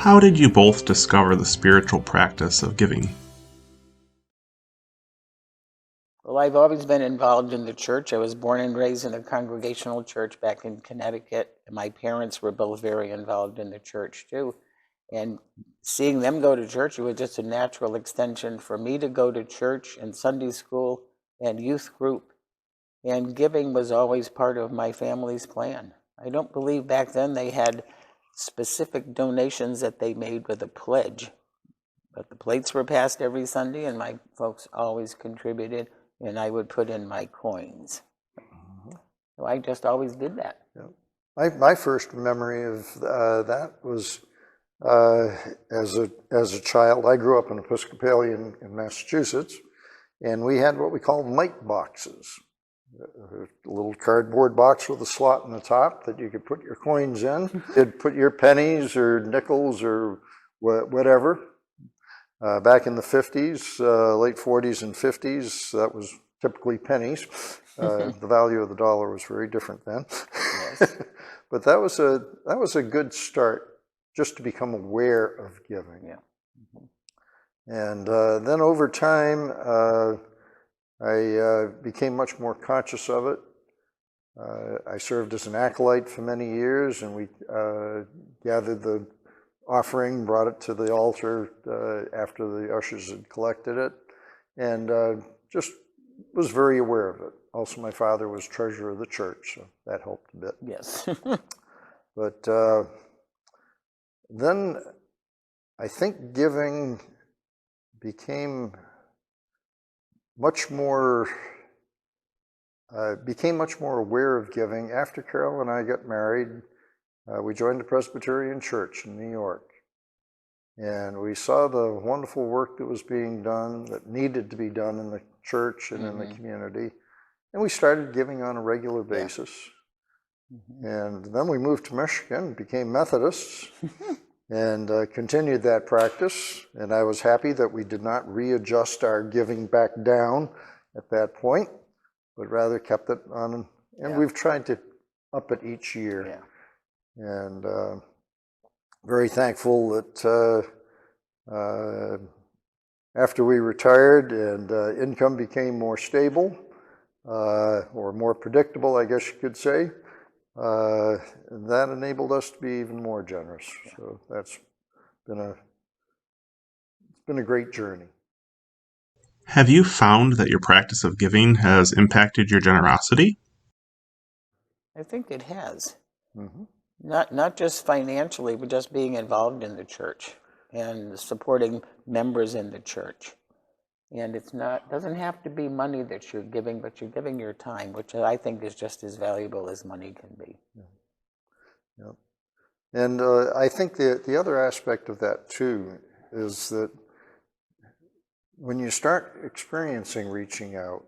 How did you both discover the spiritual practice of giving? Well, I've always been involved in the church. I was born and raised in a congregational church back in Connecticut. My parents were both very involved in the church too. And seeing them go to church, it was just a natural extension for me to go to church and Sunday school and youth group. And giving was always part of my family's plan. I don't believe back then they had specific donations that they made with a pledge. But the plates were passed every Sunday, and my folks always contributed, and I would put in my coins. So I just always did that. Yeah. My first memory of that was as a child. I grew up in Episcopalian in Massachusetts, and we had what we called mite boxes. A little cardboard box with a slot in the top that you could put your coins in. You'd put your pennies or nickels or whatever. Back in the 50s, late 40s and 50s, that was typically pennies. The value of the dollar was very different then. Yes. But that was a good start, just to become aware of giving. Yeah. And then over time, I became much more conscious of it. I served as an acolyte for many years, and we gathered the offering, brought it to the altar after the ushers had collected it, and just was very aware of it. Also, my father was treasurer of the church, so that helped a bit. Yes. But then I think giving became much more aware of giving after Carol and I got married. We joined the Presbyterian Church in New York, and we saw the wonderful work that was being done, that needed to be done in the church and in the community, and we started giving on a regular basis. And then we moved to Michigan, became Methodists, and continued that practice. And I was happy that we did not readjust our giving back down at that point, but rather kept it on, and we've tried to up it each year. Yeah. And very thankful that after we retired and income became more stable, or more predictable, I guess you could say, that enabled us to be even more generous. So that's been a great journey. Have you found that your practice of giving has impacted your generosity? I think it has. Mm-hmm. Not just financially, but just being involved in the church and supporting members in the church. And doesn't have to be money that you're giving, but you're giving your time, which I think is just as valuable as money can be. Yeah. And I think the other aspect of that too is that when you start experiencing reaching out,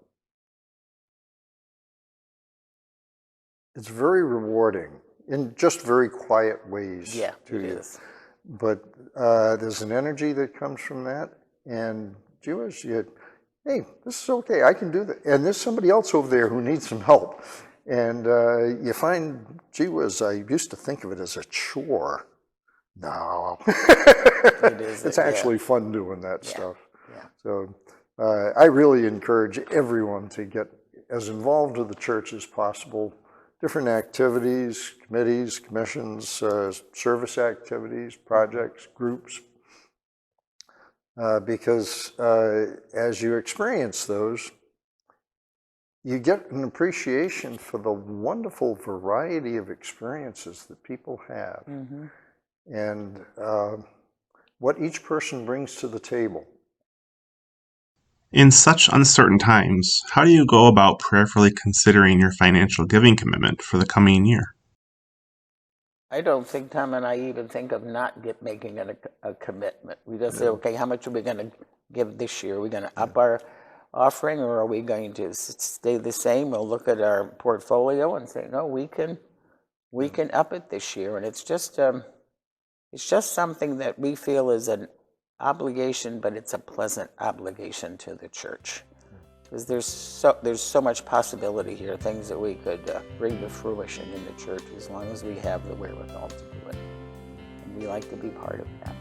it's very rewarding in just very quiet ways to you. It is. But there's an energy that comes from that, and hey, this is okay, I can do that. And there's somebody else over there who needs some help. And you find, gee whiz, I used to think of it as a chore. No. It's actually fun doing that stuff. Yeah. So I really encourage everyone to get as involved with the church as possible. Different activities, committees, commissions, service activities, projects, groups. Because as you experience those, you get an appreciation for the wonderful variety of experiences that people have, and what each person brings to the table. In such uncertain times, how do you go about prayerfully considering your financial giving commitment for the coming year? I don't think Tom and I even think of not making it a commitment. We just say, okay, how much are we going to give this year? Are we going to up our offering, or are we going to stay the same? We'll look at our portfolio and say, no, we can up it this year. And it's just something that we feel is an obligation, but it's a pleasant obligation to the church. Because there's so much possibility here, things that we could bring to fruition in the church as long as we have the wherewithal to do it. And we like to be part of that.